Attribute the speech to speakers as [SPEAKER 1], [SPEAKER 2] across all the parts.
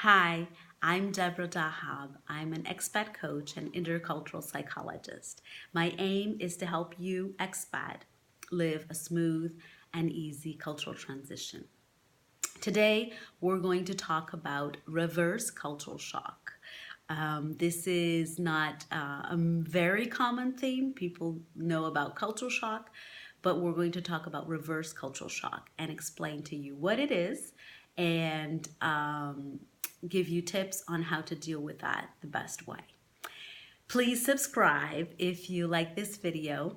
[SPEAKER 1] Hi, I'm Deborah Dahab. I'm an expat coach and intercultural psychologist. My aim is to help you, expat, live a smooth and easy cultural transition. Today, we're going to talk about reverse cultural shock. This is not a very common theme. People know about cultural shock, but we're going to talk about reverse cultural shock and explain to you what it is and give you tips on how to deal with that the best way. Please subscribe if you like this video,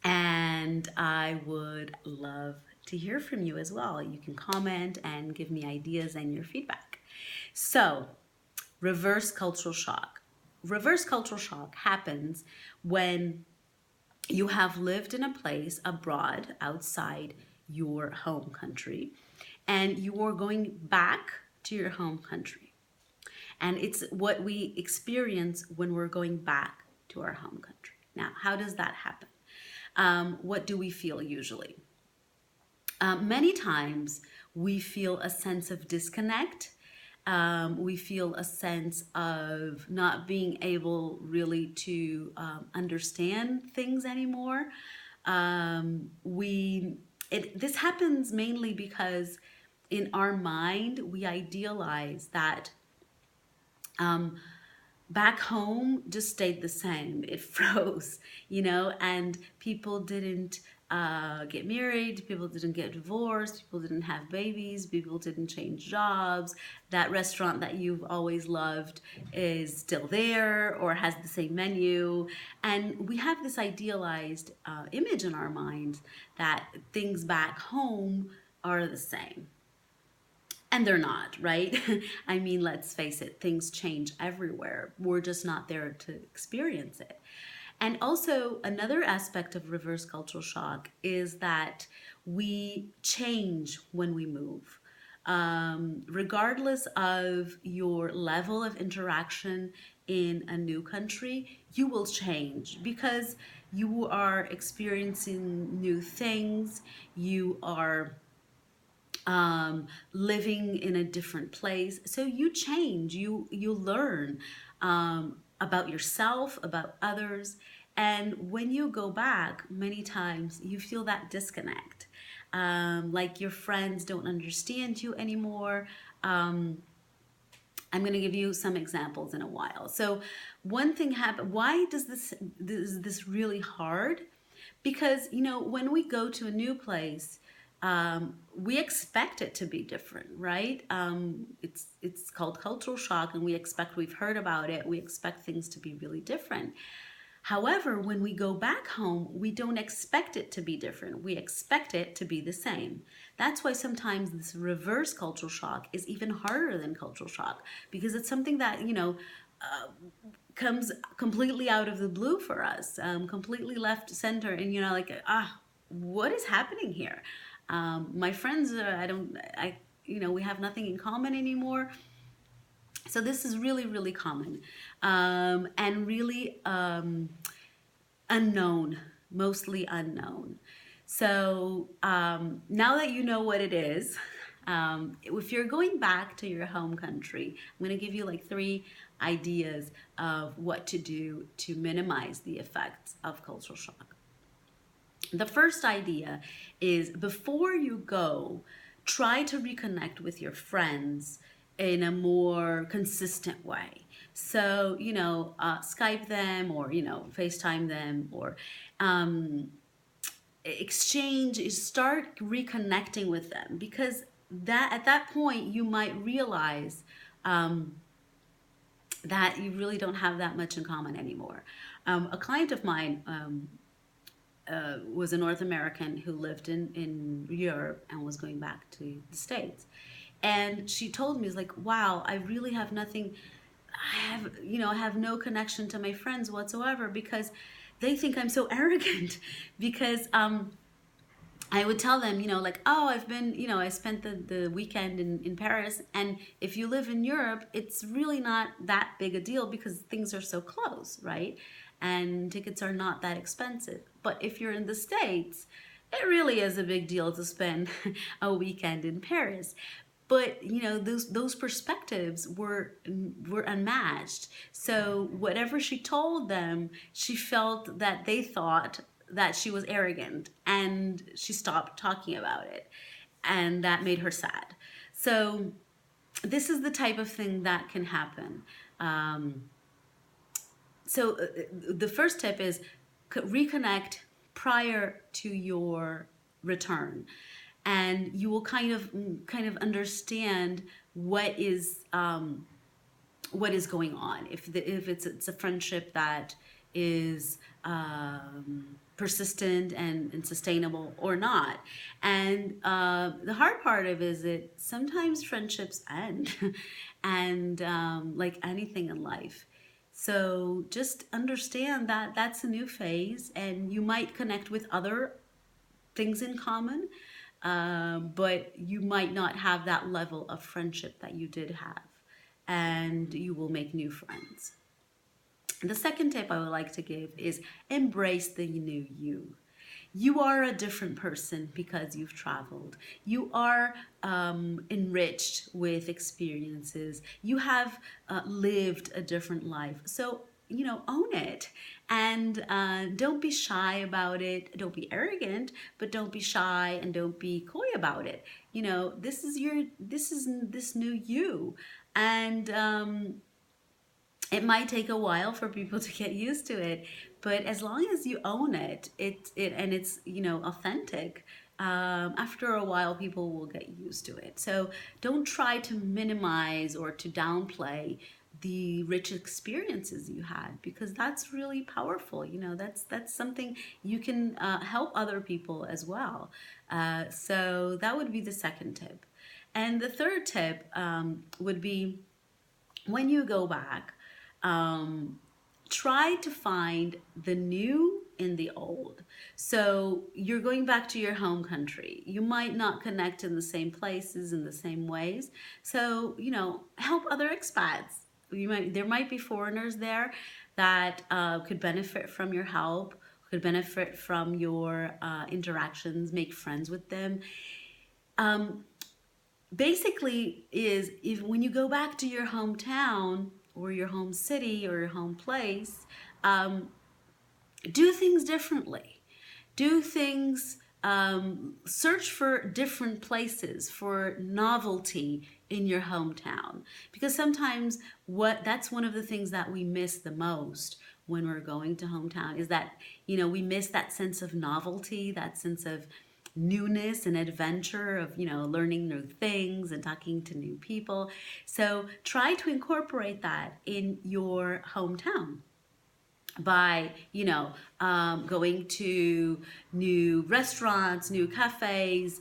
[SPEAKER 1] and I would love to hear from you as well. You can comment and give me ideas and your feedback. So, reverse cultural shock. Reverse cultural shock happens when you have lived in a place abroad outside your home country and you are going back to your home country. And it's what we experience when we're going back to our home country. Now, how does that happen? What do we feel usually? Many times we feel a sense of disconnect. We feel a sense of not being able really to understand things anymore. This happens mainly because in our mind we idealize that back home just stayed the same. It froze, and people didn't get married, people didn't get divorced, people didn't have babies, people didn't change jobs. That restaurant that you've always loved is still there or has the same menu. And we have this idealized image in our minds that things back home are the same. And they're not, right? I mean, let's face it, things change everywhere. We're just not there to experience it. And also, another aspect of reverse cultural shock is that we change when we move. Regardless of your level of interaction in a new country, you will change because you are experiencing new things, you are living in a different place. So you change, you learn about yourself, about others. And when you go back, many times you feel that disconnect. Like your friends don't understand you anymore. I'm going to give you some examples in a while. So one thing happened. Why does this really hard? Because when we go to a new place, we expect it to be different, right? It's called cultural shock, and we expect, we've heard about it, we expect things to be really different. However, when we go back home, we don't expect it to be different. We expect it to be the same. That's why sometimes this reverse cultural shock is even harder than cultural shock, because it's something that, comes completely out of the blue for us, completely left center, and what is happening here? My friends, we have nothing in common anymore. So this is really, really common, and really unknown, mostly unknown. So now that you know what it is, if you're going back to your home country, I'm going to give you like 3 ideas of what to do to minimize the effects of cultural shock. The first idea is, before you go, try to reconnect with your friends in a more consistent way. So, Skype them, or, FaceTime them, or start reconnecting with them, because that at that point you might realize that you really don't have that much in common anymore. A client of mine was a North American who lived in Europe and was going back to the States. And she told me, it's like, wow, I really have nothing, I have no connection to my friends whatsoever, because they think I'm so arrogant. Because I would tell them, oh, I've been, I spent the weekend in Paris. And if you live in Europe, it's really not that big a deal because things are so close, right? And tickets are not that expensive. But if you're in the States, it really is a big deal to spend a weekend in Paris. but those perspectives were unmatched. So whatever she told them, she felt that they thought that she was arrogant, and she stopped talking about it, and that made her sad. So this is the type of thing that can happen. um, so the first tip is reconnect prior to your return, and you will kind of understand what is going on. If it's a friendship that is persistent and sustainable or not. And the hard part of it is that sometimes friendships end, and like anything in life. So just understand that that's a new phase, and you might connect with other things in common, but you might not have that level of friendship that you did have, and you will make new friends. The second tip I would like to give is embrace the new you. You are a different person because you've traveled. You are enriched with experiences. You have lived a different life. So, own it, and don't be shy about it. Don't be arrogant, but don't be shy and don't be coy about it. This new you. And it might take a while for people to get used to it, but as long as you own it and it's authentic, after a while people will get used to it. So don't try to minimize or to downplay the rich experiences you had, because that's really powerful. That's something you can help other people as well. So that would be the second tip. And the third tip would be, when you go back, um, try to find the new in the old. So you're going back to your home country. You might not connect in the same places in the same ways. So, help other expats. There might be foreigners there that could benefit from your help, could benefit from your interactions, make friends with them. Um, Basically, is if when you go back to your hometown or your home city or your home place, um, do things differently. Do things, search for different places, for novelty in your hometown. Because sometimes that's one of the things that we miss the most when we're going to hometown, is that, we miss that sense of novelty, that sense of newness and adventure of, learning new things and talking to new people. So try to incorporate that in your hometown by going to new restaurants, new cafes,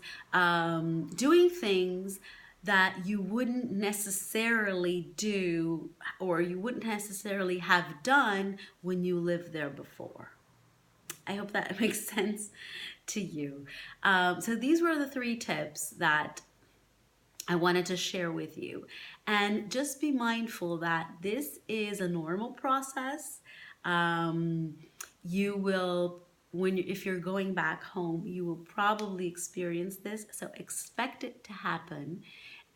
[SPEAKER 1] doing things that you wouldn't necessarily do, or you wouldn't necessarily have done when you lived there before. I hope that makes sense to you. So these were the three tips that I wanted to share with you. And just be mindful that this is a normal process. You will, if you're going back home, you will probably experience this. So expect it to happen,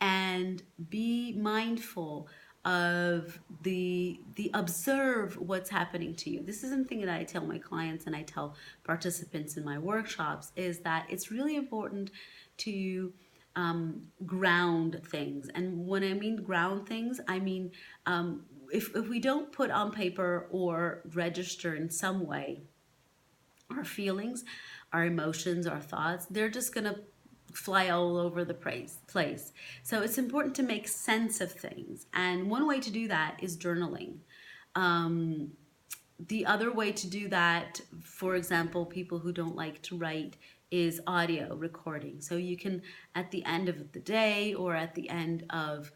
[SPEAKER 1] and be mindful of the observe what's happening to you. This is something that I tell my clients and I tell participants in my workshops, is that it's really important to ground things. And when I mean ground things, I mean, if we don't put on paper or register in some way our feelings, our emotions, our thoughts, they're just going to fly all over the place. So it's important to make sense of things. And one way to do that is journaling. The other way to do that, for example, people who don't like to write, is audio recording. So you can, at the end of the day or at the end of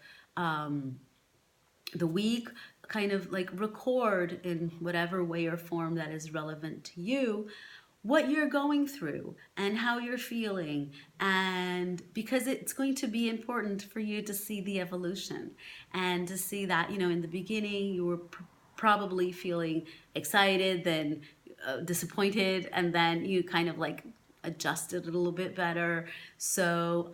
[SPEAKER 1] the week, kind of like record in whatever way or form that is relevant to you what you're going through and how you're feeling. And because it's going to be important for you to see the evolution, and to see that, in the beginning you were probably feeling excited, then disappointed, and then you kind of like adjusted a little bit better. So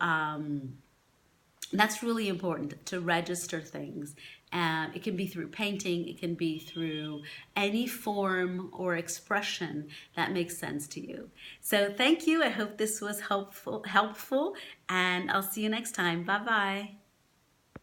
[SPEAKER 1] That's really important to register things. It can be through painting, it can be through any form or expression that makes sense to you. So thank you. I hope this was helpful, and I'll see you next time. Bye bye.